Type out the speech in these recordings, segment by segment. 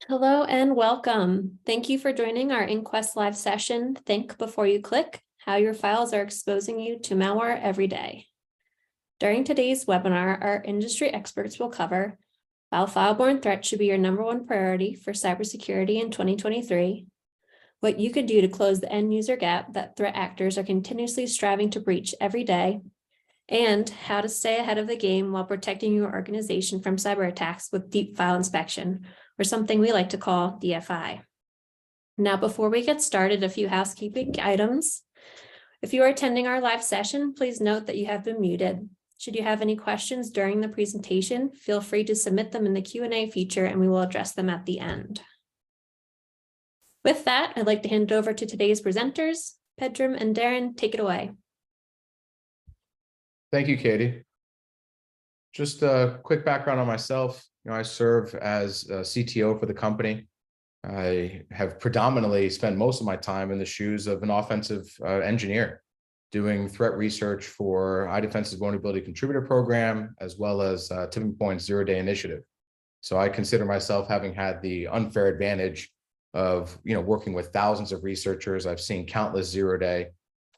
Hello and welcome. Thank you for joining our Inquest Live session, Think Before You Click, How Your Files Are Exposing You to Malware Every Day. During today's webinar, our industry experts will cover how file-borne threats should be your #1 priority for cybersecurity in 2023, what you could do to close the end-user gap that threat actors are continuously striving to breach every day, and how to stay ahead of the game while protecting your organization from cyber attacks with deep file inspection, or something we like to call DFI. Now, before we get started, a few housekeeping items. If you are attending our live session, please note that you have been muted. Should you have any questions during the presentation, feel free to submit them in the Q&A feature and we will address them at the end. With that, I'd like to hand it over to today's presenters. Pedram and Darren, take it away. Thank you, Katie. Just a quick background on myself. I serve as a CTO for the company. I have predominantly spent most of my time in the shoes of an offensive engineer, doing threat research for iDefense's Vulnerability Contributor Program, as well as Tipping Point's Zero-Day Initiative. So I consider myself having had the unfair advantage of working with thousands of researchers. I've seen countless zero-day.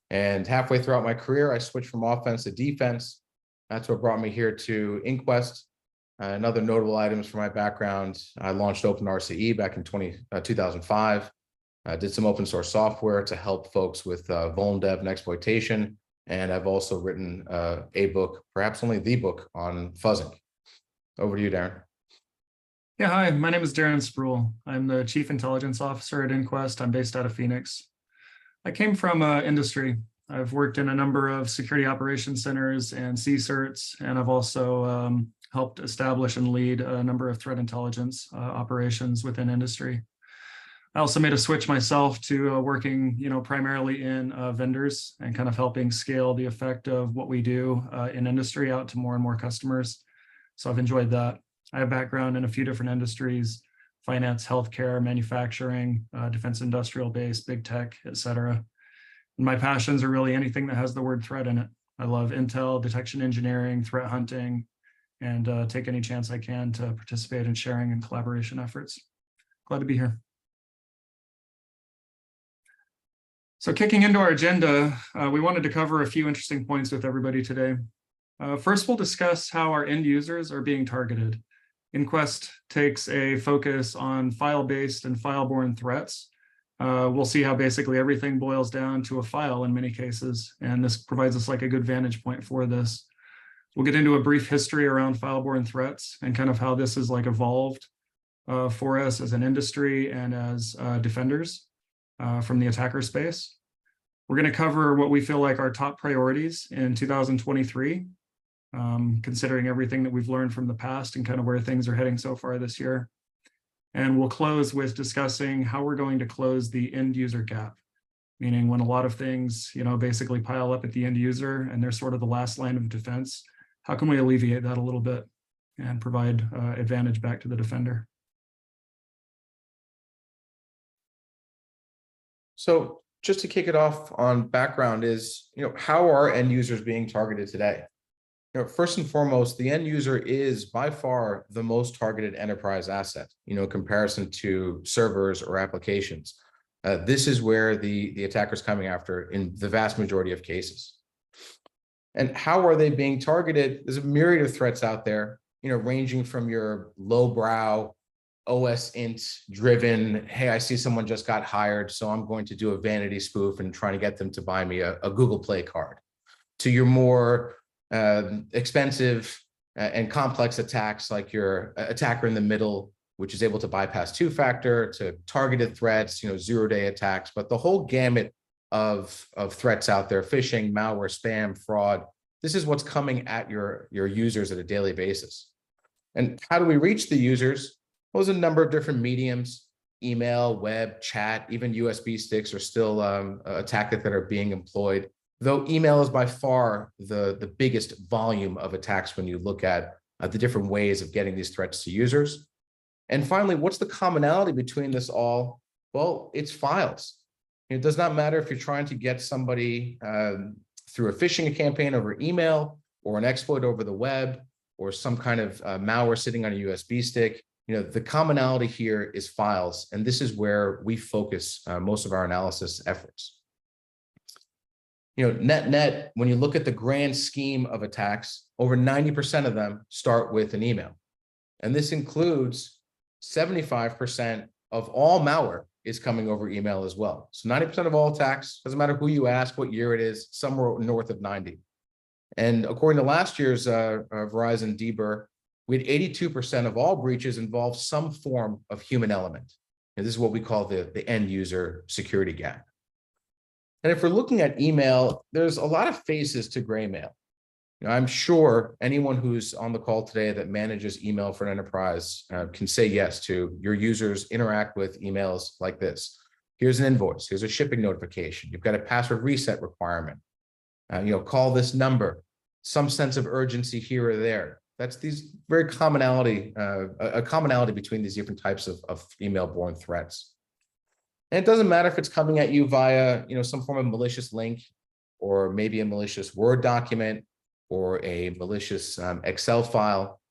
And halfway throughout my career, I switched from offense to defense. That's what brought me here to Inquest. And other notable items for my background, I launched OpenRCE back in 2005. I did some open source software to help folks with vuln dev and exploitation. And I've also written a book, perhaps only the book, on fuzzing. Over to you, Darren. Yeah, hi, my name is Darren Spruill. I'm the Chief Intelligence Officer at Inquest. I'm based out of Phoenix. I came from industry. I've worked in a number of security operations centers and CSIRTs, and I've also helped establish and lead a number of threat intelligence operations within industry. I also made a switch myself to working, primarily in vendors and kind of helping scale the effect of what we do in industry out to more and more customers. So I've enjoyed that. I have background in a few different industries: finance, healthcare, manufacturing, defense industrial base, big tech, etc. And my passions are really anything that has the word threat in it. I love intel, detection engineering, threat hunting, and take any chance I can to participate in sharing and collaboration efforts. Glad to be here. So kicking into our agenda, we wanted to cover a few interesting points with everybody today. First, we'll discuss how our end users are being targeted. Inquest takes a focus on file-based and file-borne threats. We'll see how basically everything boils down to a file in many cases, and this provides us like a good vantage point for this. We'll get into a brief history around file-borne threats and kind of how this has evolved for us as an industry and as defenders from the attacker space. We're going to cover what we feel like our top priorities in 2023. Considering everything that we've learned from the past and kind of where things are heading so far this year. And we'll close with discussing how we're going to close the end user gap, meaning when a lot of things, basically pile up at the end user and they're sort of the last line of defense, how can we alleviate that a little bit and provide advantage back to the defender? So just to kick it off on background is, how are end users being targeted today? First and foremost, the end user is by far the most targeted enterprise asset, in comparison to servers or applications. This is where the attacker's coming after in the vast majority of cases. And how are they being targeted? There's a myriad of threats out there, ranging from your lowbrow, OS int driven, hey, I see someone just got hired, so I'm going to do a vanity spoof and trying to get them to buy me a Google Play card, to your more expensive and complex attacks like your attacker in the middle, which is able to bypass two-factor, to targeted threats, zero-day attacks, but the whole gamut of threats out there: phishing, malware, spam, fraud. This is what's coming at your users at a daily basis. And how do we reach the users? Well, there's a number of different mediums: email, web, chat, even USB sticks are still a tactic that are being employed. Though email is by far the biggest volume of attacks when you look at the different ways of getting these threats to users. And finally, what's the commonality between this all? Well, it's files. It does not matter if you're trying to get somebody through a phishing campaign over email, or an exploit over the web, or some kind of malware sitting on a USB stick. the commonality here is files, and this is where we focus most of our analysis efforts. Net, when you look at the grand scheme of attacks, over 90% of them start with an email. And this includes 75% of all malware is coming over email as well. So 90% of all attacks, doesn't matter who you ask, what year it is, somewhere north of 90. And according to last year's Verizon DBER, we had 82% of all breaches involve some form of human element. And this is what we call the end user security gap. And if we're looking at email, there's a lot of faces to gray mail. I'm sure anyone who's on the call today that manages email for an enterprise can say yes to your users interact with emails like this. Here's an invoice. Here's a shipping notification. You've got a password reset requirement. Call this number. Some sense of urgency here or there. That's these very commonality, a commonality between these different types of email-borne threats. And it doesn't matter if it's coming at you via, some form of malicious link, or maybe a malicious Word document, or a malicious Excel file.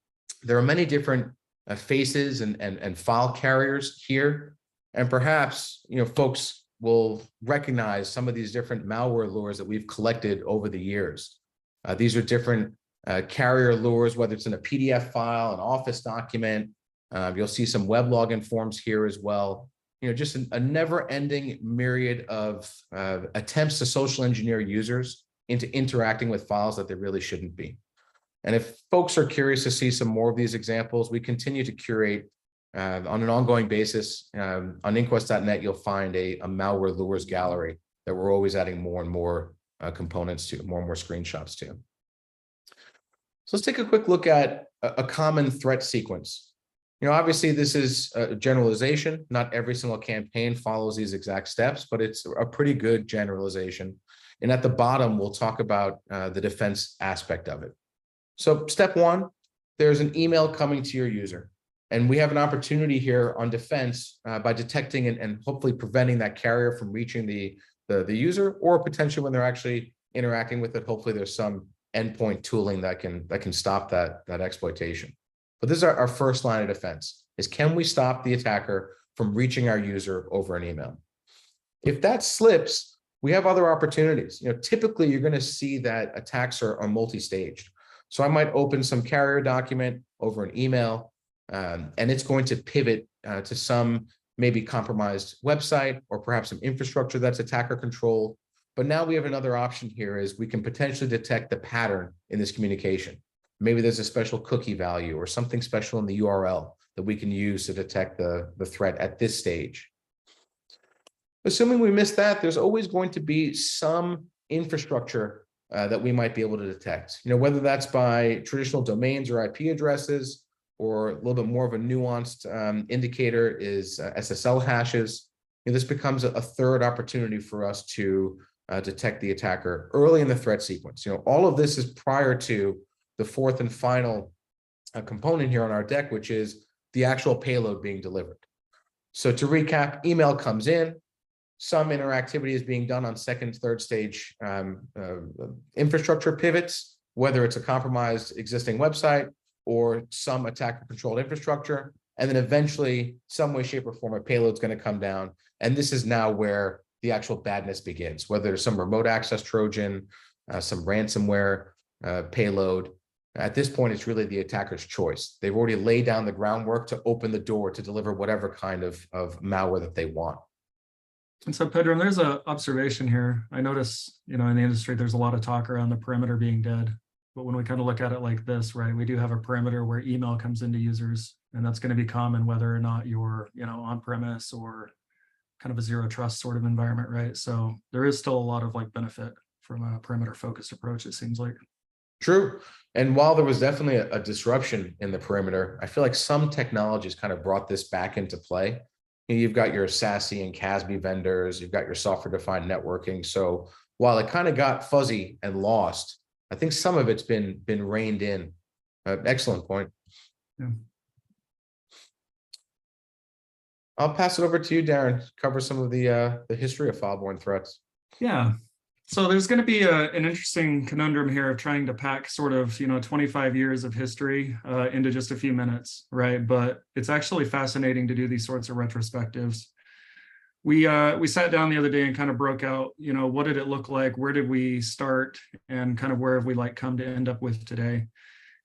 There are many different faces and file carriers here. And perhaps, folks will recognize some of these different malware lures that we've collected over the years. These are different carrier lures, whether it's in a PDF file, an Office document. You'll see some web login forms here as well. Just a never-ending myriad of attempts to social engineer users into interacting with files that they really shouldn't be. And if folks are curious to see some more of these examples, we continue to curate on an ongoing basis. On inquest.net, you'll find a malware lures gallery that we're always adding more and more components to, more and more screenshots to. So let's take a quick look at a common threat sequence. Obviously, this is a generalization. Not every single campaign follows these exact steps, but it's a pretty good generalization. And at the bottom, we'll talk about the defense aspect of it. So step one, there's an email coming to your user. And we have an opportunity here on defense by detecting and hopefully preventing that carrier from reaching the user, or potentially when they're actually interacting with it, hopefully there's some endpoint tooling that can stop that exploitation. But this is our first line of defense, is can we stop the attacker from reaching our user over an email? If that slips, we have other opportunities. Typically you're going to see that attacks are multi-staged. So I might open some carrier document over an email, and it's going to pivot to some maybe compromised website, or perhaps some infrastructure that's attacker controlled. But now we have another option here, is we can potentially detect the pattern in this communication. Maybe there's a special cookie value or something special in the URL that we can use to detect the threat at this stage. Assuming we missed that, there's always going to be some infrastructure that we might be able to detect. Whether that's by traditional domains or IP addresses, or a little bit more of a nuanced indicator is SSL hashes. This becomes a third opportunity for us to detect the attacker early in the threat sequence. All of this is prior to the fourth and final component here on our deck, which is the actual payload being delivered. So to recap, email comes in, some interactivity is being done on second, third stage infrastructure pivots, whether it's a compromised existing website or some attacker controlled infrastructure. And then eventually, some way, shape, or form, a payload's going to come down. And this is now where the actual badness begins, whether there's some remote access Trojan, some ransomware payload. At this point, it's really the attacker's choice. They've already laid down the groundwork to open the door to deliver whatever kind of malware that they want. And so, Pedram, there's an observation here. I notice, in the industry, there's a lot of talk around the perimeter being dead. But when we kind of look at it like this, right, we do have a perimeter where email comes into users, and that's going to be common whether or not you're, on premise or kind of a zero trust sort of environment, right? So there is still a lot of benefit from a perimeter focused approach, it seems like. True. And while there was definitely a disruption in the perimeter, I feel like some technologies kind of brought this back into play. You've got your SASE and CASB vendors, you've got your software-defined networking. So while it kind of got fuzzy and lost, I think some of it's been reined in. Excellent point. Yeah. I'll pass it over to you, Darren, to cover some of the history of file-borne threats. Yeah. So there's going to be an interesting conundrum here of trying to pack sort of, 25 years of history into just a few minutes, right? But it's actually fascinating to do these sorts of retrospectives. We sat down the other day and kind of broke out, what did it look like? Where did we start? And kind of where have we come to end up with today?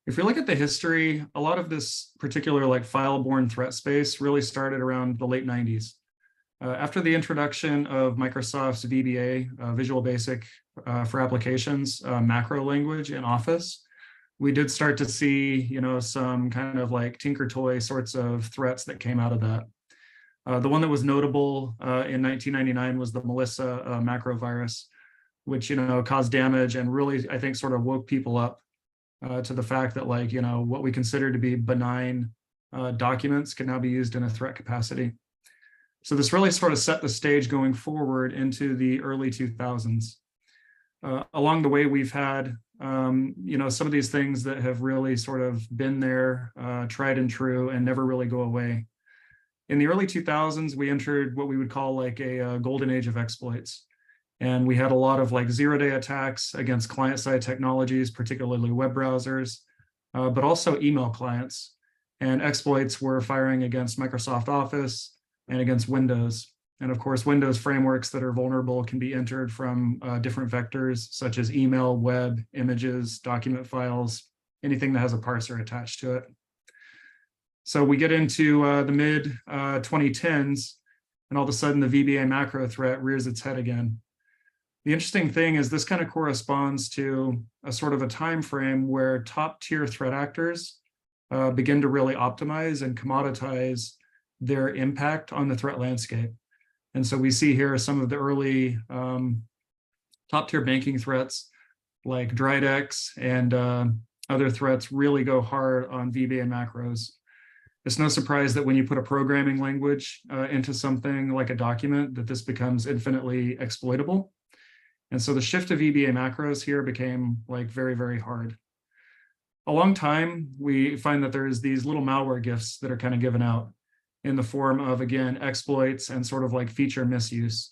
If we look at the history, a lot of this particular file-borne threat space really started around the late 90s. After the introduction of Microsoft's VBA, Visual Basic for Applications, macro language in Office, we did start to see, some kind of Tinker Toy sorts of threats that came out of that. The one that was notable in 1999 was the Melissa macro virus, which, caused damage and really, I think, sort of woke people up to the fact that what we consider to be benign documents can now be used in a threat capacity. So this really sort of set the stage going forward into the early 2000s. Along the way, we've had, some of these things that have really sort of been there, tried and true, and never really go away. In the early 2000s, we entered what we would call a golden age of exploits. And we had a lot of zero-day attacks against client-side technologies, particularly web browsers, but also email clients. And exploits were firing against Microsoft Office and against Windows. And of course, Windows frameworks that are vulnerable can be entered from different vectors, such as email, web, images, document files, anything that has a parser attached to it. So we get into the mid 2010s, and all of a sudden the VBA macro threat rears its head again. The interesting thing is this kind of corresponds to a sort of a time frame where top tier threat actors begin to really optimize and commoditize their impact on the threat landscape. And so we see here some of the early top tier banking threats like Dridex and other threats really go hard on VBA macros. It's no surprise that when you put a programming language into something like a document, that this becomes infinitely exploitable. And so the shift to VBA macros here became very, very hard. A long time, we find that there's these little malware gifts that are kind of given out in the form of, again, exploits and sort of feature misuse.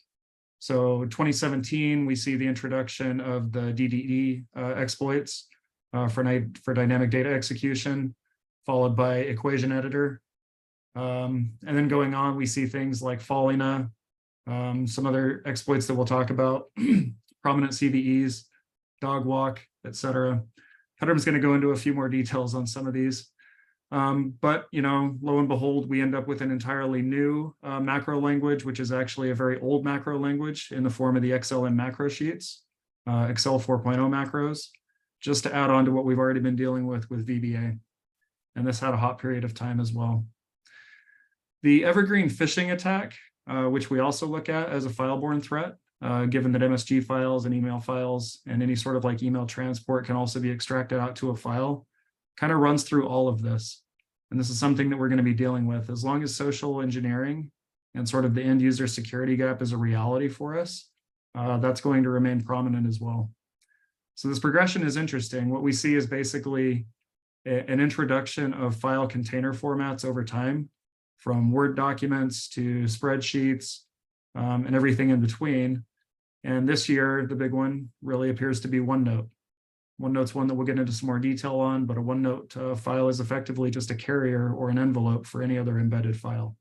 So 2017, we see the introduction of the DDD exploits for dynamic data execution, followed by equation editor. And then going on, we see things like Fallina, some other exploits that we'll talk about, prominent CVEs, dog walk, etc. Pedram's going to go into a few more details on some of these. But, lo and behold, we end up with an entirely new macro language, which is actually a very old macro language in the form of the XLM macro sheets, Excel 4.0 macros, just to add on to what we've already been dealing with VBA. And this had a hot period of time as well. The evergreen phishing attack, which we also look at as a file-borne threat, given that MSG files and email files and any sort of email transport can also be extracted out to a file, kind of runs through all of this. And this is something that we're going to be dealing with. As long as social engineering and sort of the end user security gap is a reality for us, that's going to remain prominent as well. So this progression is interesting. What we see is basically an introduction of file container formats over time, from Word documents to spreadsheets and everything in between. And this year, the big one really appears to be OneNote. OneNote's one that we'll get into some more detail on, but a OneNote file is effectively just a carrier or an envelope for any other embedded file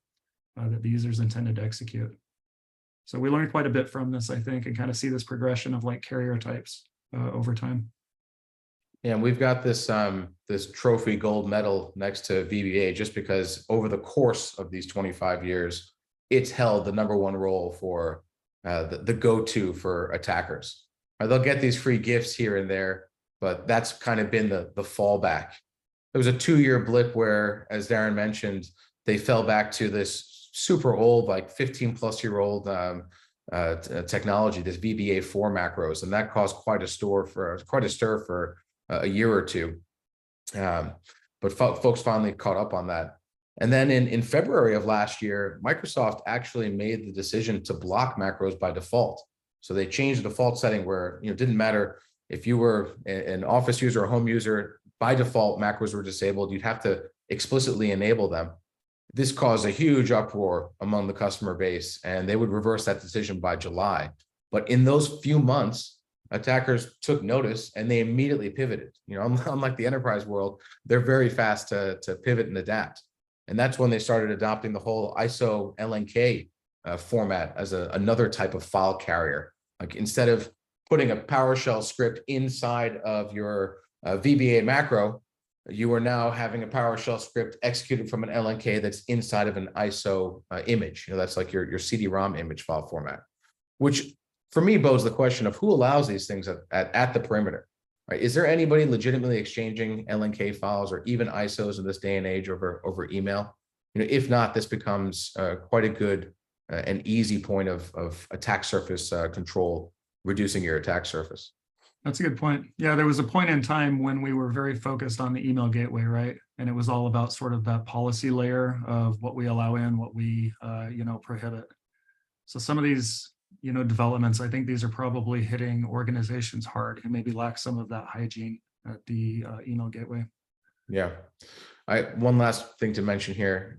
that the user's intended to execute. So we learned quite a bit from this, I think, and kind of see this progression of carrier types over time. Yeah, and we've got this this trophy gold medal next to VBA just because over the course of these 25 years, it's held the #1 role for the go-to for attackers. They'll get these free gifts here and there, but that's kind of been the fallback. There was a 2-year blip where, as Darren mentioned, they fell back to this super old, 15-plus-year-old technology, this VBA4 macros, and that caused quite a stir for a year or two. But folks finally caught up on that. And then in February of last year, Microsoft actually made the decision to block macros by default. So they changed the default setting where it didn't matter if you were an Office user or home user, by default, macros were disabled. You'd have to explicitly enable them. This caused a huge uproar among the customer base, and they would reverse that decision by July. But in those few months, attackers took notice and they immediately pivoted. Unlike the enterprise world, they're very fast to pivot and adapt. And that's when they started adopting the whole ISO LNK format as another type of file carrier. Like instead of putting a PowerShell script inside of your VBA macro, you are now having a PowerShell script executed from an LNK that's inside of an ISO image. That's like your CD-ROM image file format, which for me bodes the question of who allows these things at the perimeter, right? Is there anybody legitimately exchanging LNK files or even ISOs in this day and age over email? If not, this becomes quite a good and easy point of attack surface control, reducing your attack surface. That's a good point. Yeah, there was a point in time when we were very focused on the email gateway, right? And it was all about sort of that policy layer of what we allow in, what we, prohibit. So some of these, developments, I think these are probably hitting organizations hard and maybe lack some of that hygiene at the email gateway. Yeah. One last thing to mention here,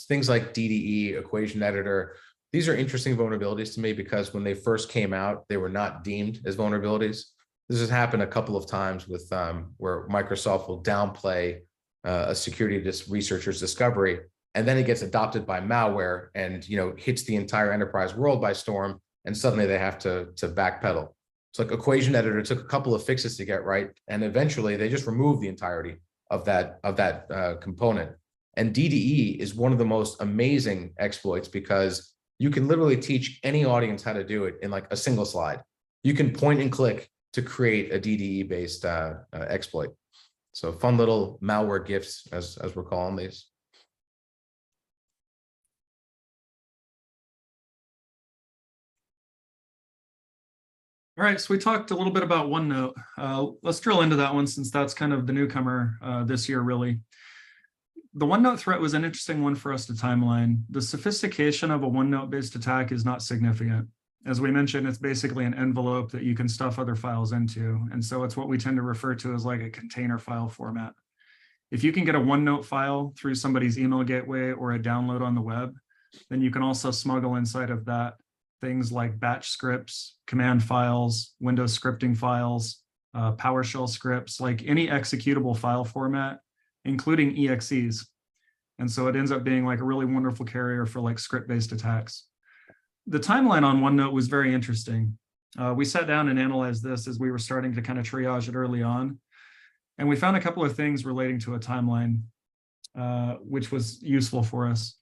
things like DDE, equation editor, these are interesting vulnerabilities to me because when they first came out, they were not deemed as vulnerabilities. This has happened a couple of times with where Microsoft will downplay a security researcher's discovery, and then it gets adopted by malware and hits the entire enterprise world by storm, and suddenly they have to backpedal. It's like equation editor took a couple of fixes to get right, and eventually they just removed the entirety of that component. And DDE is one of the most amazing exploits because you can literally teach any audience how to do it in like a single slide. You can point and click to create a DDE based exploit. So fun little malware gifts, as we're calling these. All right, so we talked a little bit about OneNote. Let's drill into that one since that's kind of the newcomer this year, really. The OneNote threat was an interesting one for us to timeline. The sophistication of a OneNote-based attack is not significant. As we mentioned, it's basically an envelope that you can stuff other files into. And so it's what we tend to refer to as like a container file format. If you can get a OneNote file through somebody's email gateway or a download on the web, then you can also smuggle inside of that things like batch scripts, command files, Windows scripting files, PowerShell scripts, like any executable file format, including EXEs. And so it ends up being like a really wonderful carrier for like script-based attacks. The timeline on OneNote was very interesting. We sat down and analyzed this as we were starting to kind of triage it early on. And we found a couple of things relating to a timeline, which was useful for us.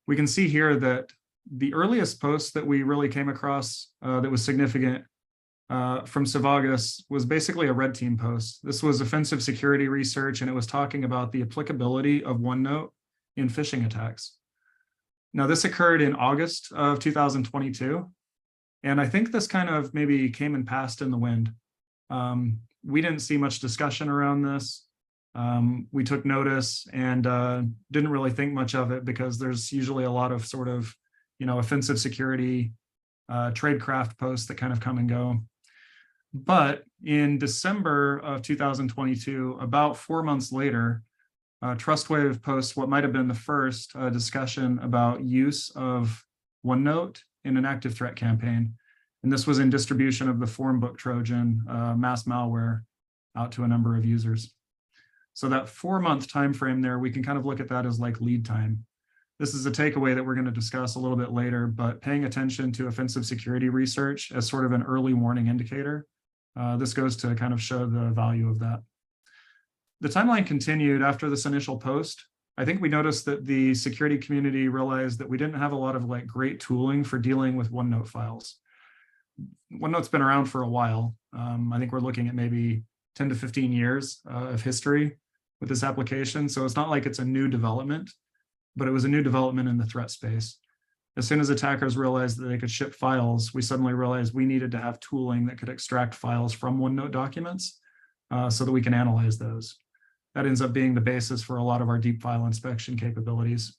We can see here that the earliest post that we really came across that was significant from Savagas was basically a red team post. This was offensive security research, and it was talking about the applicability of OneNote in phishing attacks. Now, this occurred in August of 2022, and I think this kind of maybe came and passed in the wind. We didn't see much discussion around this. We took notice and didn't really think much of it because there's usually a lot of sort of, offensive security tradecraft posts that kind of come and go. But in December of 2022, about 4 months later, TrustWave posts what might have been the first discussion about use of OneNote in an active threat campaign. And this was in distribution of the Formbook Trojan mass malware out to a number of users. So that 4-month time frame there, we can kind of look at that as like lead time. This is a takeaway that we're going to discuss a little bit later, but paying attention to offensive security research as sort of an early warning indicator, this goes to kind of show the value of that. The timeline continued after this initial post. I think we noticed that the security community realized that we didn't have a lot of like great tooling for dealing with OneNote files. OneNote's been around for a while. I think we're looking at maybe 10 to 15 years of history with this application. So it's not like it's a new development, but it was a new development in the threat space. As soon as attackers realized that they could ship files, we suddenly realized we needed to have tooling that could extract files from OneNote documents so that we can analyze those. That ends up being the basis for a lot of our deep file inspection capabilities.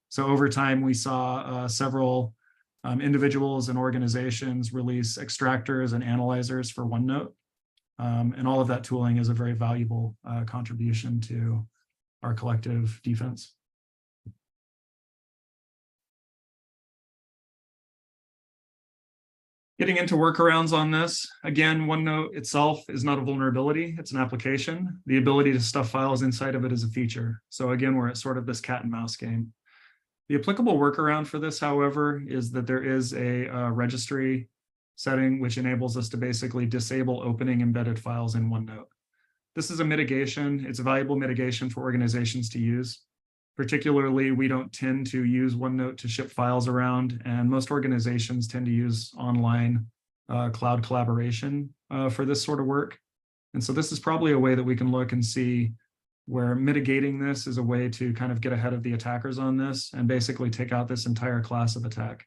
So over time, we saw several individuals and organizations release extractors and analyzers for OneNote. And all of that tooling is a very valuable contribution to our collective defense. Getting into workarounds on this, again, OneNote itself is not a vulnerability, it's an application. The ability to stuff files inside of it is a feature. So again, we're at sort of this cat and mouse game. The applicable workaround for this, however, is that there is a registry setting which enables us to basically disable opening embedded files in OneNote. This is a mitigation. It's a valuable mitigation for organizations to use. Particularly, we don't tend to use OneNote to ship files around, and most organizations tend to use online cloud collaboration for this sort of work. And so this is probably a way that we can look and see where mitigating this is a way to kind of get ahead of the attackers on this and basically take out this entire class of attack.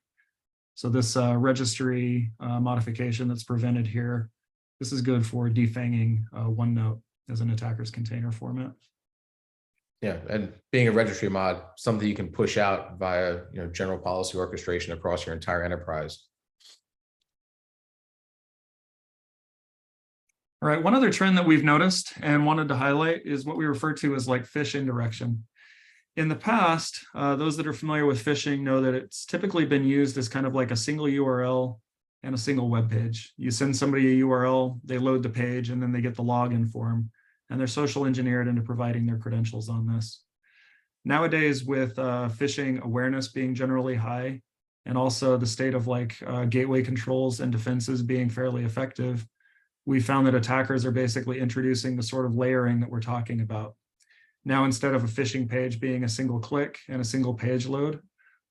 So this registry modification that's prevented here, this is good for defanging OneNote as an attacker's container format. Yeah, and being a registry mod, something you can push out via general policy orchestration across your entire enterprise. All right, one other trend that we've noticed and wanted to highlight is what we refer to as like phish indirection. In the past, those that are familiar with phishing know that it's typically been used as kind of like a single URL and a single web page. You send somebody a URL, they load the page, and then they get the login form, and they're social engineered into providing their credentials on this. Nowadays, with phishing awareness being generally high, and also the state of like gateway controls and defenses being fairly effective, we found that attackers are basically introducing the sort of layering that we're talking about. Now, instead of a phishing page being a single click and a single page load,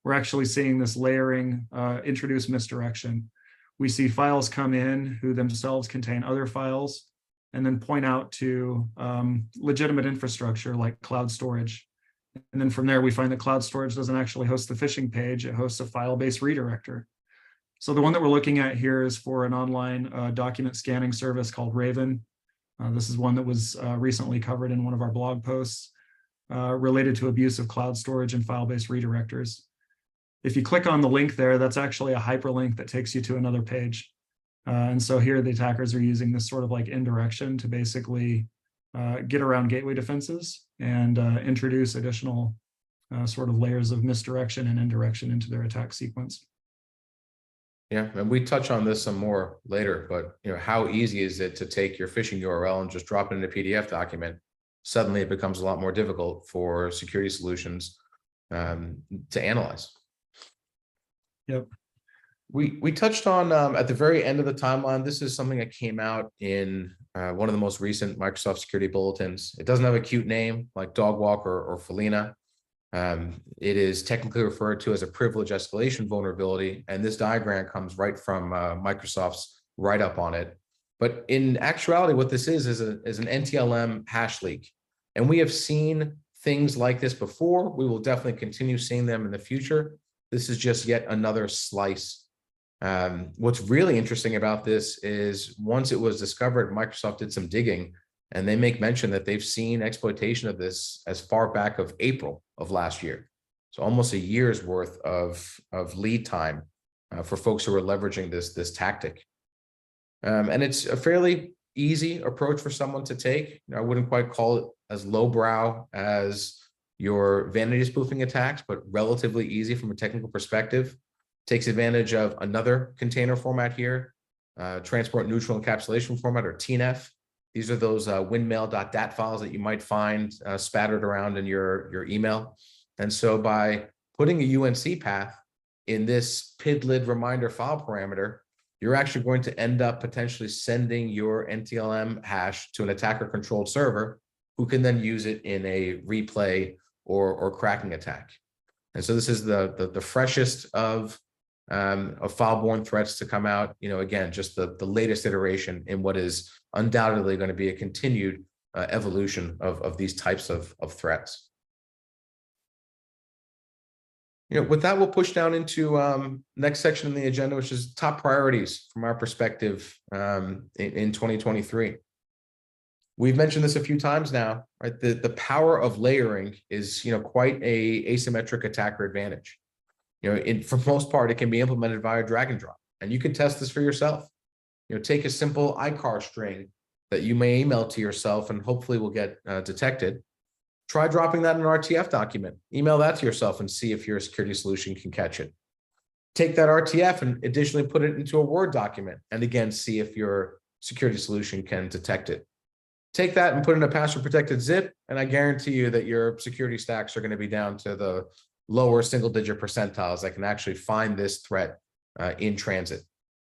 we're actually seeing this layering introduce misdirection. We see files come in who themselves contain other files, and then point out to legitimate infrastructure like cloud storage. And then from there, we find that cloud storage doesn't actually host the phishing page, it hosts a file-based redirector. So the one that we're looking at here is for an online document scanning service called Raven. This is one that was recently covered in one of our blog posts related to abuse of cloud storage and file-based redirectors. If you click on the link there, that's actually a hyperlink that takes you to another page. And so here the attackers are using this sort of like indirection to basically get around gateway defenses and introduce additional sort of layers of misdirection and indirection into their attack sequence. Yeah, and we touch on this some more later, but how easy is it to take your phishing URL and just drop it in a PDF document? Suddenly it becomes a lot more difficult for security solutions to analyze. Yep. We touched on at the very end of the timeline, this is something that came out in one of the most recent Microsoft security bulletins. It doesn't have a cute name like Dogwalk or Felina. It is technically referred to as a privilege escalation vulnerability, and this diagram comes right from Microsoft's write-up on it. But in actuality, what this is an NTLM hash leak. And we have seen things like this before. We will definitely continue seeing them in the future. This is just yet another slice. What's really interesting about this is once it was discovered, Microsoft did some digging, and they make mention that they've seen exploitation of this as far back of April of last year. So almost a year's worth of lead time for folks who are leveraging this tactic. And it's a fairly easy approach for someone to take. I wouldn't quite call it as lowbrow as your vanity spoofing attacks, but relatively easy from a technical perspective. Takes advantage of another container format here, transport neutral encapsulation format, or TNEF. These are those windmail.dat files that you might find spattered around in your email. And so by putting a UNC path in this PID-lid reminder file parameter, you're actually going to end up potentially sending your NTLM hash to an attacker-controlled server who can then use it in a replay or cracking attack. And so this is the freshest of file-borne threats to come out. Again, just the latest iteration in what is undoubtedly going to be a continued evolution of these types of threats. With that, we'll push down into next section in the agenda, which is top priorities from our perspective in 2023. We've mentioned this a few times now, right? The power of layering is, quite a asymmetric attacker advantage. For most part, it can be implemented via drag and drop, and you can test this for yourself. Take a simple ICAR string that you may email to yourself and hopefully will get detected. Try dropping that in an RTF document. Email that to yourself and see if your security solution can catch it. take that RTF and additionally put it into a Word document, and again, see if your security solution can detect it. Take that and put in a password protected zip, and I guarantee you that your security stacks are going to be down to the lower single-digit percentiles that can actually find this threat in transit.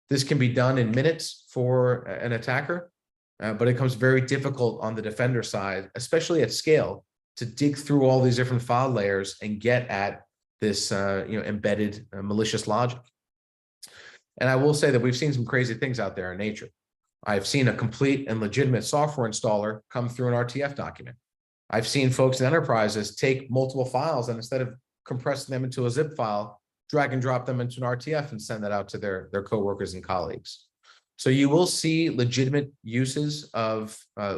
This can be done in minutes for an attacker, but it becomes very difficult on the defender side, especially at scale, to dig through all these different file layers and get at this embedded malicious logic. And I will say that we've seen some crazy things out there in nature. I've seen a complete and legitimate software installer come through an RTF document. I've seen folks in enterprises take multiple files and instead of compressing them into a zip file, drag and drop them into an RTF and send that out to their coworkers and colleagues. So you will see legitimate uses of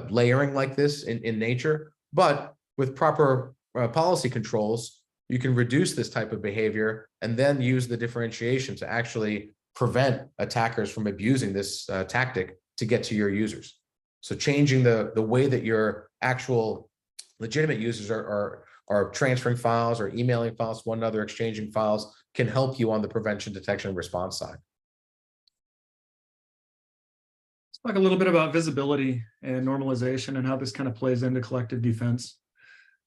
layering like this in nature, but with proper policy controls, you can reduce this type of behavior and then use the differentiation to actually prevent attackers from abusing this tactic to get to your users. So changing the way that your actual legitimate users are transferring files or emailing files to one another, exchanging files, can help you on the prevention, detection, and response side. Let's talk a little bit about visibility and normalization and how this kind of plays into collective defense.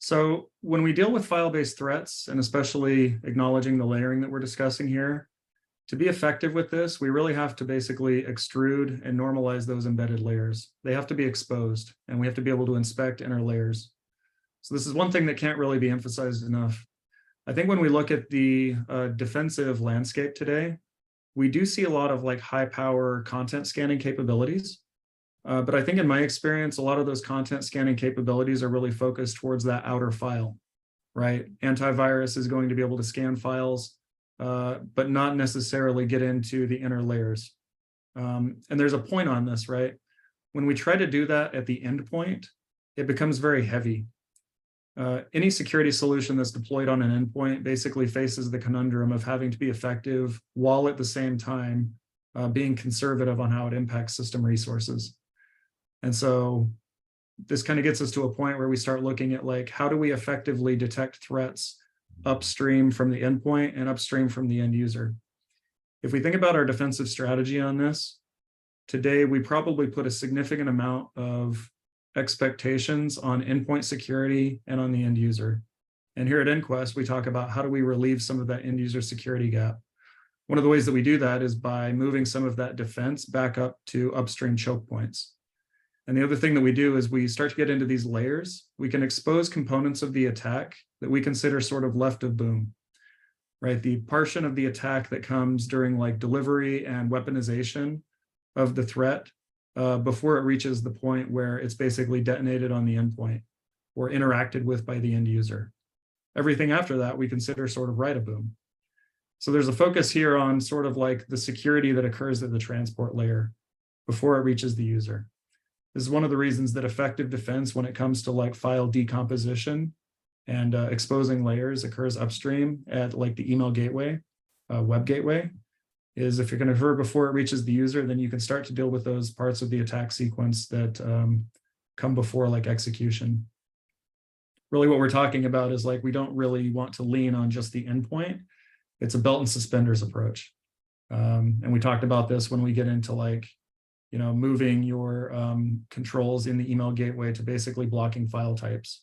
So when we deal with file-based threats, and especially acknowledging the layering that we're discussing here, to be effective with this, we really have to basically extrude and normalize those embedded layers. They have to be exposed, and we have to be able to inspect inner layers. So this is one thing that can't really be emphasized enough. I think when we look at the defensive landscape today, we do see a lot of like high power content scanning capabilities. But I think in my experience, a lot of those content scanning capabilities are really focused towards that outer file, right? Antivirus is going to be able to scan files, but not necessarily get into the inner layers. And there's a point on this, right? When we try to do that at the endpoint, it becomes very heavy. Any security solution that's deployed on an endpoint basically faces the conundrum of having to be effective while at the same time being conservative on how it impacts system resources. And so this kind of gets us to a point where we start looking at like, how do we effectively detect threats upstream from the endpoint and upstream from the end user? If we think about our defensive strategy on this, today we probably put a significant amount of expectations on endpoint security and on the end user. And here at Inquest, we talk about how do we relieve some of that end user security gap. One of the ways that we do that is by moving some of that defense back up to upstream choke points. And the other thing that we do is we start to get into these layers. We can expose components of the attack that we consider sort of left of boom, right? The portion of the attack that comes during like delivery and weaponization of the threat before it reaches the point where it's basically detonated on the endpoint or interacted with by the end user. Everything after that, we consider sort of right of boom. So there's a focus here on sort of like the security that occurs at the transport layer before it reaches the user. This is one of the reasons that effective defense when it comes to like file decomposition and exposing layers occurs upstream at like the email gateway, web gateway, is if you're going to occur before it reaches the user, then you can start to deal with those parts of the attack sequence that come before like execution. Really what we're talking about is like, we don't really want to lean on just the endpoint. It's a belt and suspenders approach. And we talked about this when we get into like, moving your controls in the email gateway to basically blocking file types.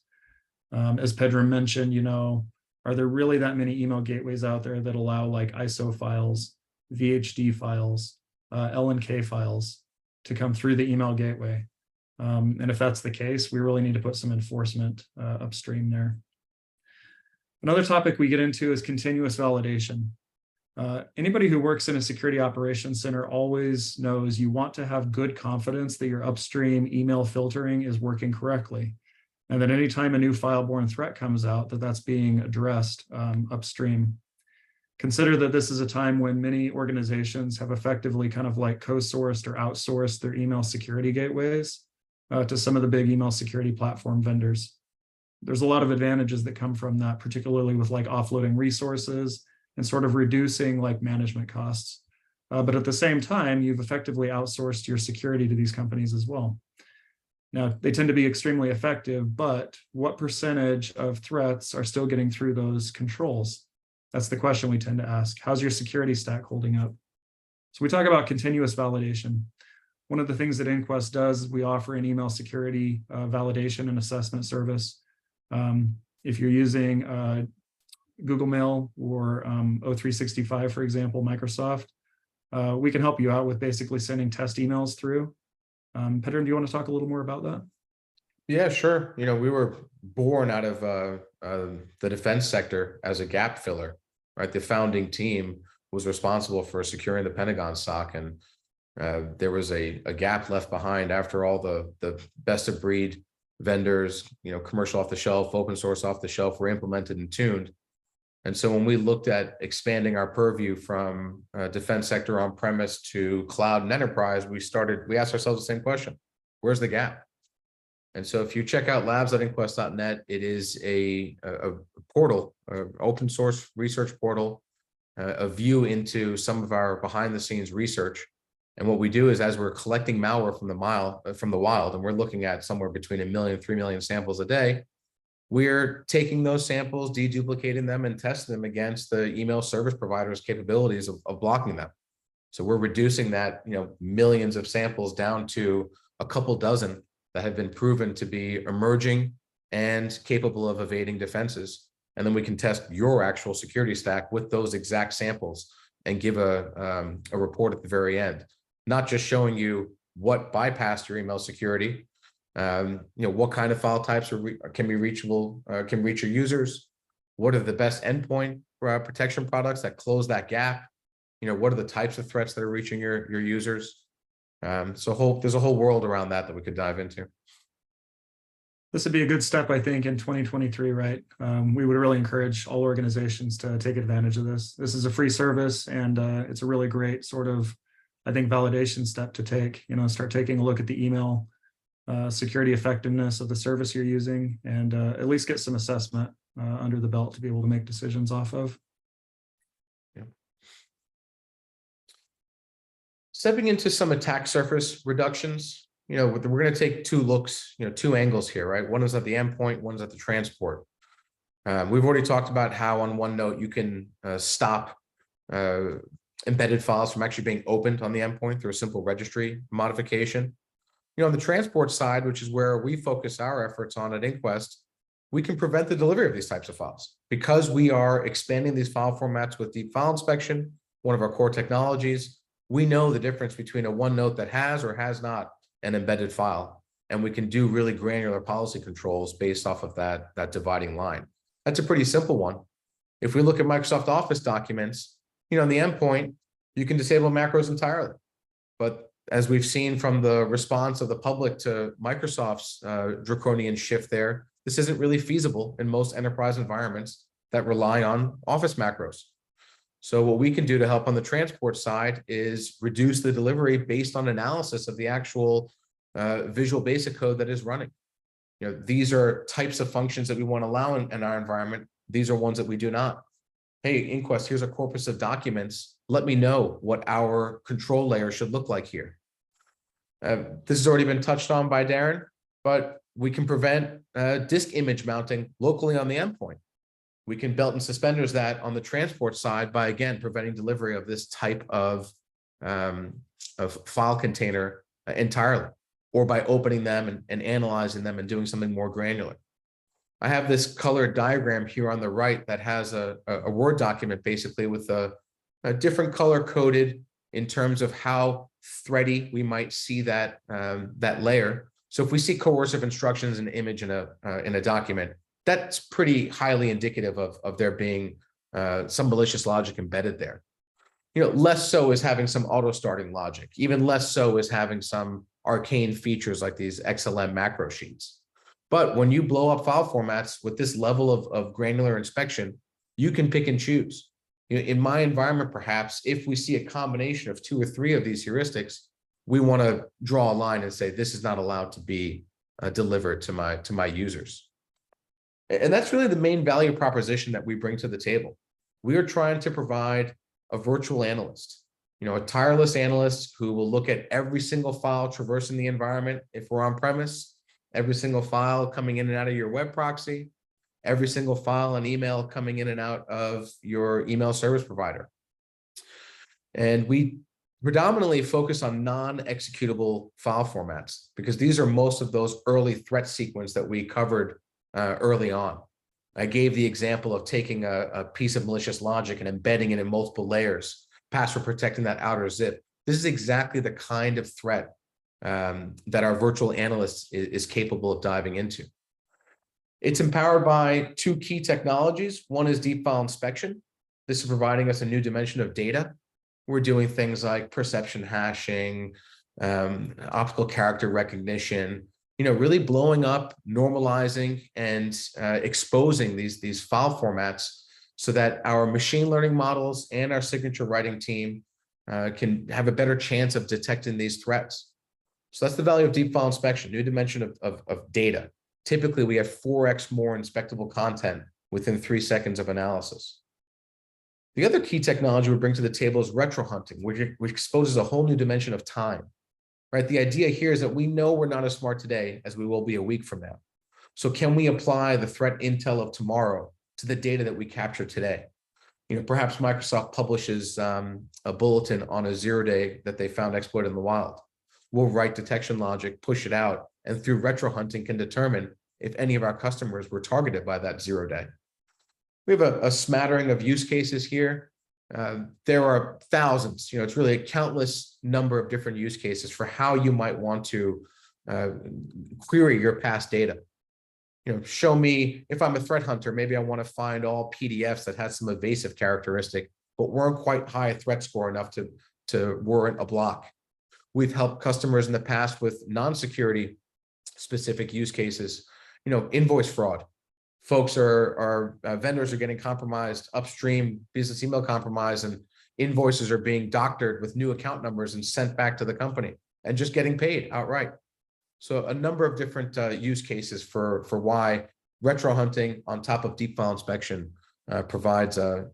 As Pedram mentioned, are there really that many email gateways out there that allow like ISO files, VHD files, LNK files to come through the email gateway? And if that's the case, we really need to put some enforcement upstream there. Another topic we get into is continuous validation. Anybody who works in a security operations center always knows you want to have good confidence that your upstream email filtering is working correctly. And that anytime a new file-borne threat comes out, that's being addressed upstream. Consider that this is a time when many organizations have effectively kind of like co-sourced or outsourced their email security gateways to some of the big email security platform vendors. There's a lot of advantages that come from that, particularly with like offloading resources and sort of reducing like management costs. But at the same time, you've effectively outsourced your security to these companies as well. Now, they tend to be extremely effective, but what percentage of threats are still getting through those controls? That's the question we tend to ask. How's your security stack holding up? So we talk about continuous validation. One of the things that Inquest does is we offer an email security validation and assessment service. If you're using Google Mail or O365, for example, Microsoft, we can help you out with basically sending test emails through. Pedram, do you want to talk a little more about that? Yeah, sure. We were born out of the defense sector as a gap filler, right? The founding team was responsible for securing the Pentagon SOC, and there was a gap left behind after all the best of breed vendors, commercial off the shelf, open source off the shelf, were implemented and tuned. And so when we looked at expanding our purview from defense sector on premise to cloud and enterprise, we asked ourselves the same question: where's the gap? And so if you check out labs.inquest.net, it is a portal, open source research portal, a view into some of our behind the scenes research. And what we do is, as we're collecting malware from the wild, and we're looking at somewhere between 1 million, 3 million samples a day, we're taking those samples, deduplicating them, and testing them against the email service providers' capabilities of blocking them. So we're reducing that, millions of samples down to a couple dozen that have been proven to be emerging and capable of evading defenses. And then we can test your actual security stack with those exact samples and give a report at the very end, not just showing you what bypassed your email security, what kind of file types can reach your users, what are the best endpoint protection products that close that gap, what are the types of threats that are reaching your users. So there's a whole world around that we could dive into. This would be a good step, I think, in 2023, right? We would really encourage all organizations to take advantage of this. This is a free service, and it's a really great sort of, I think, validation step to take. Start taking a look at the email security effectiveness of the service you're using, and at least get some assessment under the belt to be able to make decisions off of. Yeah. Stepping into some attack surface reductions, we're going to take two looks, two angles here, right? One is at the endpoint, one is at the transport. We've already talked about how on OneNote you can stop embedded files from actually being opened on the endpoint through a simple registry modification. On the transport side, which is where we focus our efforts on at Inquest, we can prevent the delivery of these types of files because we are expanding these file formats with deep file inspection, one of our core technologies. We know the difference between a OneNote that has or has not an embedded file, and we can do really granular policy controls based off of that dividing line. That's a pretty simple one. If we look at Microsoft Office documents, on the endpoint, you can disable macros entirely. But as we've seen from the response of the public to Microsoft's draconian shift there, this isn't really feasible in most enterprise environments that rely on Office macros. So what we can do to help on the transport side is reduce the delivery based on analysis of the actual Visual Basic code that is running. These are types of functions that we want to allow in our environment. These are ones that we do not. Hey, Inquest, here's a corpus of documents. Let me know what our control layer should look like here. This has already been touched on by Darren, but we can prevent disk image mounting locally on the endpoint. We can belt and suspenders that on the transport side by, again, preventing delivery of this type of file container entirely, or by opening them and analyzing them and doing something more granular. I have this colored diagram here on the right that has a Word document basically with a different color coded in terms of how thready we might see that layer. So if we see coercive instructions in an image in a document, that's pretty highly indicative of there being some malicious logic embedded there. Less so is having some auto starting logic. Even less so is having some arcane features like these XLM macro sheets. But when you blow up file formats with this level of granular inspection, you can pick and choose. In my environment, perhaps, if we see a combination of 2 or 3 of these heuristics, we want to draw a line and say, this is not allowed to be delivered to my users. And that's really the main value proposition that we bring to the table. We are trying to provide a virtual analyst, a tireless analyst who will look at every single file traversing the environment if we're on premise, every single file coming in and out of your web proxy, every single file and email coming in and out of your email service provider. And we predominantly focus on non-executable file formats because these are most of those early threat sequence that we covered early on. I gave the example of taking a piece of malicious logic and embedding it in multiple layers, password protecting that outer zip. This is exactly the kind of threat that our virtual analyst is capable of diving into. It's empowered by two key technologies. One is deep file inspection. This is providing us a new dimension of data. We're doing things like perception hashing, optical character recognition, really blowing up, normalizing, and exposing these file formats so that our machine learning models and our signature writing team can have a better chance of detecting these threats. So that's the value of deep file inspection, new dimension of data. Typically, we have 4x more inspectable content within 3 seconds of analysis. The other key technology we bring to the table is retro hunting, which exposes a whole new dimension of time, right? The idea here is that we know we're not as smart today as we will be a week from now. So can we apply the threat intel of tomorrow to the data that we capture today? Perhaps Microsoft publishes a bulletin on a 0-day that they found exploited in the wild. We'll write detection logic, push it out, and through retro hunting can determine if any of our customers were targeted by that 0-day. We have a smattering of use cases here. There are thousands, it's really a countless number of different use cases for how you might want to query your past data. Show me, if I'm a threat hunter, maybe I want to find all PDFs that had some evasive characteristic, but weren't quite high threat score enough to warrant a block. We've helped customers in the past with non-security specific use cases, invoice fraud. Folks vendors are getting compromised upstream, business email compromise, and invoices are being doctored with new account numbers and sent back to the company and just getting paid outright. So a number of different use cases for why retro hunting on top of deep file inspection provides a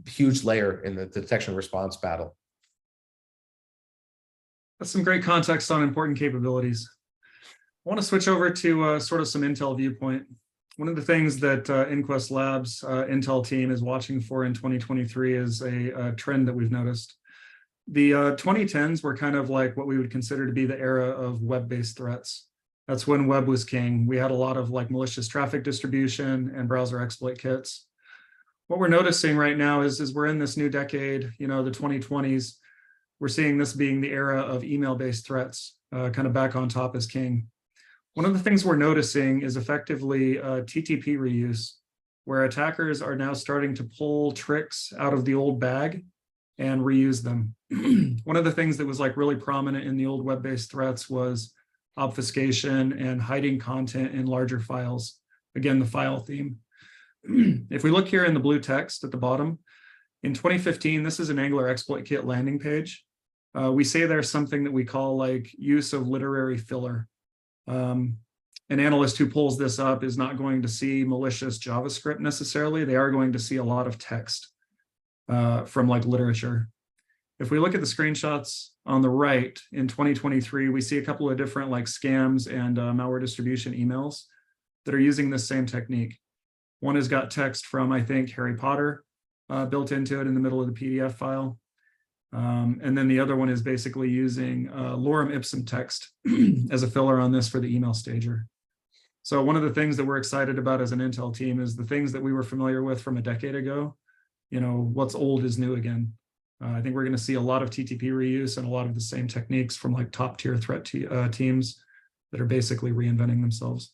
huge layer in the detection response battle. That's some great context on important capabilities. I want to switch over to sort of some Intel viewpoint. One of the things that InQuest Labs Intel team is watching for in 2023 is a trend that we've noticed. The 2010s were kind of like what we would consider to be the era of web-based threats. That's when web was king. We had a lot of malicious traffic distribution and browser exploit kits. What we're noticing right now is we're in this new decade, the 2020s. We're seeing this being the era of email-based threats, kind of back on top as king. One of the things we're noticing is effectively TTP reuse, where attackers are now starting to pull tricks out of the old bag and reuse them. One of the things that was really prominent in the old web-based threats was obfuscation and hiding content in larger files. Again, the file theme. If we look here in the blue text at the bottom, in 2015, this is an Angler exploit kit landing page. We say there's something that we call use of literary filler. An analyst who pulls this up is not going to see malicious JavaScript necessarily. They are going to see a lot of text from literature. If we look at the screenshots on the right in 2023, we see a couple of different scams and malware distribution emails that are using this same technique. One has got text from, I think, Harry Potter built into it in the middle of the PDF file. And then the other one is basically using lorem ipsum text as a filler on this for the email stager. So one of the things that we're excited about as an Intel team is the things that we were familiar with from a decade ago. What's old is new again. I think we're going to see a lot of TTP reuse and a lot of the same techniques from top tier threat teams that are basically reinventing themselves.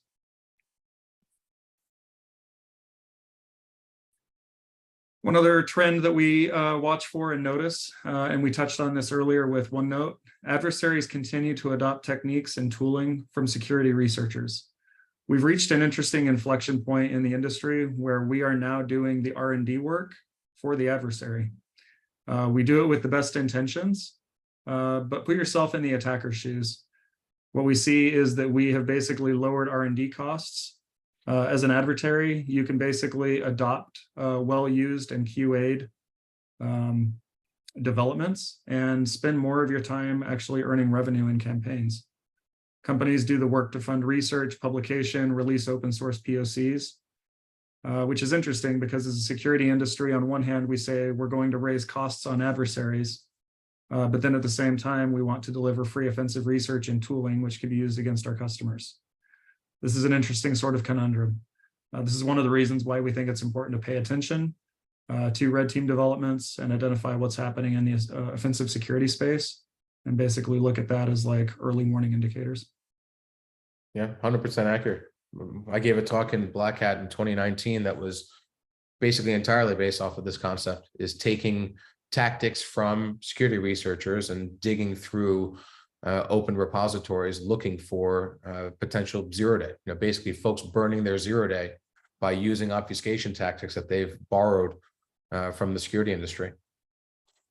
One other trend that we watch for and notice, and we touched on this earlier with OneNote, adversaries continue to adopt techniques and tooling from security researchers. We've reached an interesting inflection point in the industry where we are now doing the R&D work for the adversary. We do it with the best intentions, but put yourself in the attacker's shoes. What we see is that we have basically lowered R&D costs. As an adversary, you can basically adopt well-used and QA'd developments and spend more of your time actually earning revenue in campaigns. Companies do the work to fund research, publication, release open source POCs. which is interesting because as a security industry, on one hand, we say we're going to raise costs on adversaries. But then at the same time, we want to deliver free offensive research and tooling, which can be used against our customers. This is an interesting sort of conundrum. This is one of the reasons why we think it's important to pay attention to red team developments and identify what's happening in the offensive security space, and basically look at that as like early warning indicators. Yeah, 100% accurate. I gave a talk in Black Hat in 2019 that was basically entirely based off of this concept, is taking tactics from security researchers and digging through open repositories looking for potential zero day. Basically folks burning their zero day by using obfuscation tactics that they've borrowed from the security industry.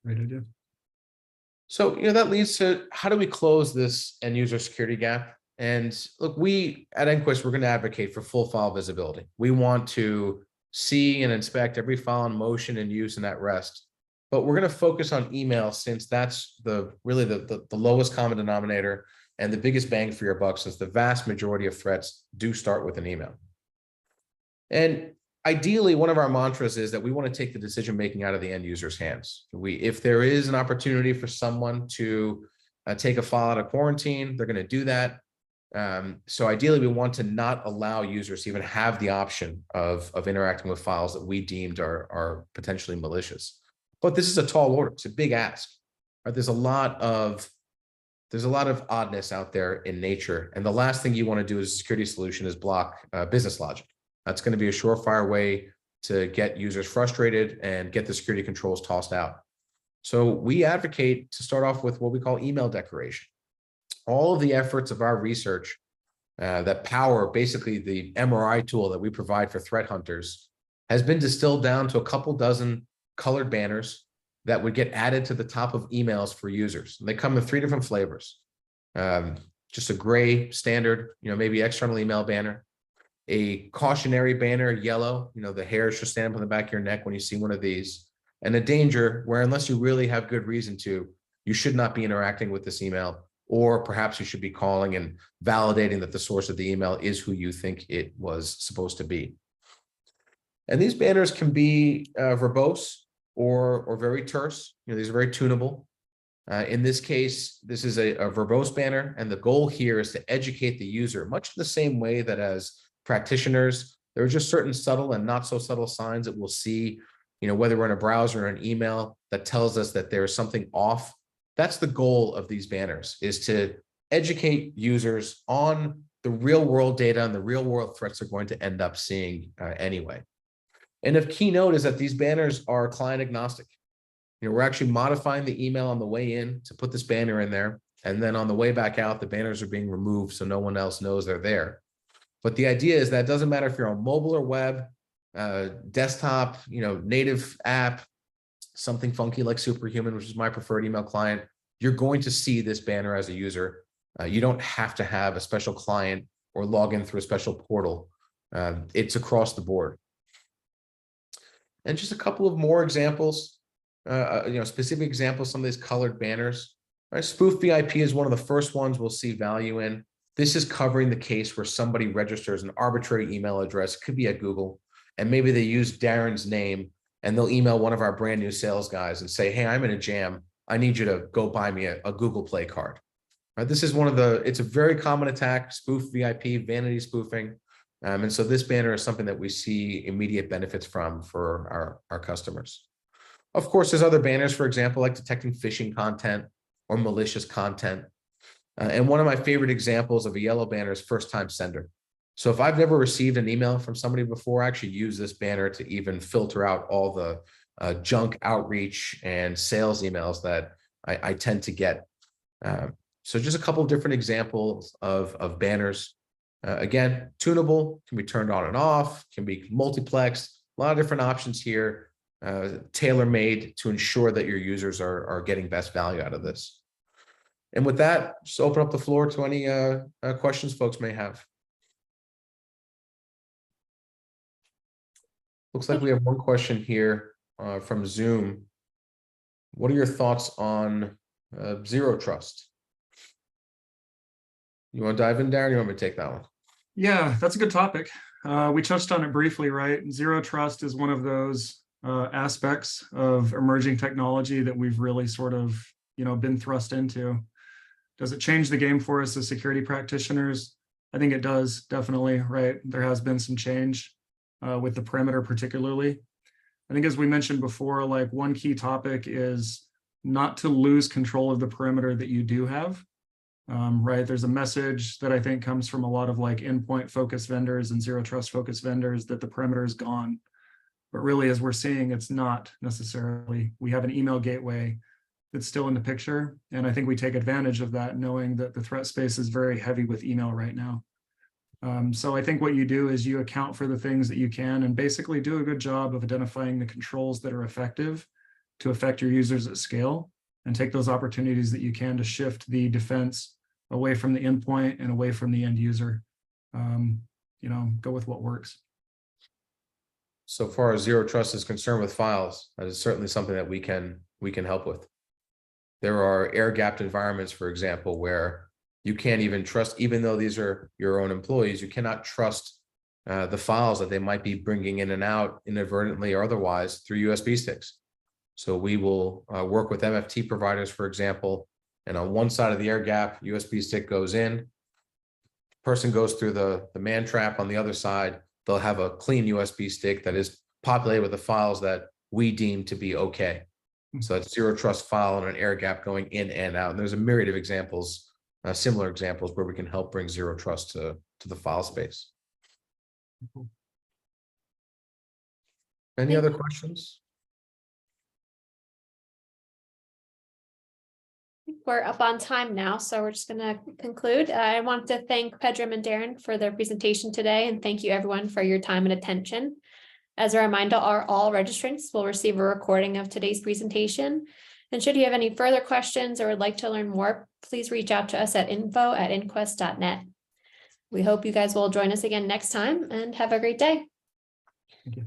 Great idea. So, that leads to how do we close this end user security gap? And look, we at Enquist, we're going to advocate for full file visibility. We want to see and inspect every file in motion and use and at rest. But we're going to focus on email since that's really the lowest common denominator and the biggest bang for your buck, since the vast majority of threats do start with an email. And ideally, one of our mantras is that we want to take the decision-making out of the end user's hands. If there is an opportunity for someone to take a file out of quarantine, they're going to do that. So ideally, we want to not allow users to even have the option of interacting with files that we deemed are potentially malicious. But this is a tall order. It's a big ask. Right? There's a lot of oddness out there in nature. And the last thing you want to do as a security solution is block business logic. That's going to be a surefire way to get users frustrated and get the security controls tossed out. So we advocate to start off with what we call email decoration. All of the efforts of our research that power basically the MRI tool that we provide for threat hunters has been distilled down to a couple dozen colored banners that would get added to the top of emails for users. And they come in 3 different flavors. Just a gray standard, maybe external email banner, a cautionary banner, yellow, the hairs should stand up on the back of your neck when you see one of these, and a danger where unless you really have good reason to, you should not be interacting with this email, or perhaps you should be calling and validating that the source of the email is who you think it was supposed to be. And these banners can be verbose or very terse. These are very tunable. In this case, this is a verbose banner, and the goal here is to educate the user, much in the same way that as practitioners, there are just certain subtle and not so subtle signs that we'll see, whether we're in a browser or an email, that tells us that there's something off. That's the goal of these banners, is to educate users on the real world data and the real world threats they're going to end up seeing anyway. And of keynote is that these banners are client agnostic. We're actually modifying the email on the way in to put this banner in there. And then on the way back out, the banners are being removed so no one else knows they're there. But the idea is that it doesn't matter if you're on mobile or web, desktop, native app, something funky like Superhuman, which is my preferred email client, you're going to see this banner as a user. You don't have to have a special client or log in through a special portal. It's across the board. And just a couple of more examples, specific examples, some of these colored banners. Right? Spoof VIP is one of the first ones we'll see value in. This is covering the case where somebody registers an arbitrary email address, could be at Google, and maybe they use Darren's name, and they'll email one of our brand new sales guys and say, hey, I'm in a jam. I need you to go buy me a Google Play card. Right? This is it's a very common attack, spoof VIP, vanity spoofing. And so this banner is something that we see immediate benefits from for our customers. Of course, there's other banners, for example, like detecting phishing content or malicious content. And one of my favorite examples of a yellow banner is first time sender. So if I've never received an email from somebody before, I actually use this banner to even filter out all the junk outreach and sales emails that I tend to get. So just a couple of different examples of banners. Again, tunable, can be turned on and off, can be multiplexed, a lot of different options here, tailor-made to ensure that your users are getting best value out of this. And with that, just open up the floor to any questions folks may have. Looks like we have one question here from Zoom. What are your thoughts on zero trust? You want to dive in, Darren? You want me to take that one? Yeah, that's a good topic. we touched on it briefly, right? Zero trust is one of those aspects of emerging technology that we've really sort of, been thrust into. Does it change the game for us as security practitioners? I think it does, definitely, right? There has been some change with the perimeter particularly. I think as we mentioned before, like one key topic is not to lose control of the perimeter that you do have. Right, there's a message that I think comes from a lot of like endpoint focused vendors and zero trust focused vendors that the perimeter is gone. But really, as we're seeing, it's not necessarily. We have an email gateway that's still in the picture. And I think we take advantage of that, knowing that the threat space is very heavy with email right now. So I think what you do is you account for the things that you can and basically do a good job of identifying the controls that are effective to affect your users at scale, and take those opportunities that you can to shift the defense away from the endpoint and away from the end user. Go with what works. So far as zero trust is concerned with files, that is certainly something that we can help with. There are air-gapped environments, for example, where you can't even trust, even though these are your own employees, you cannot trust the files that they might be bringing in and out inadvertently or otherwise through USB sticks. So we will work with MFT providers, for example, and on one side of the air gap, USB stick goes in, person goes through the man trap. On the other side, they'll have a clean USB stick that is populated with the files that we deem to be okay. So that's zero trust file and an air gap going in and out. And there's a myriad of examples, similar examples where we can help bring zero trust to the file space. Any other questions? We're up on time now, so we're just going to conclude. I want to thank Pedram and Darren for their presentation today, and thank you everyone for your time and attention. As a reminder, all registrants will receive a recording of today's presentation. And should you have any further questions or would like to learn more, please reach out to us at info@inquest.net. We hope you guys will join us again next time, and have a great day. Thank you.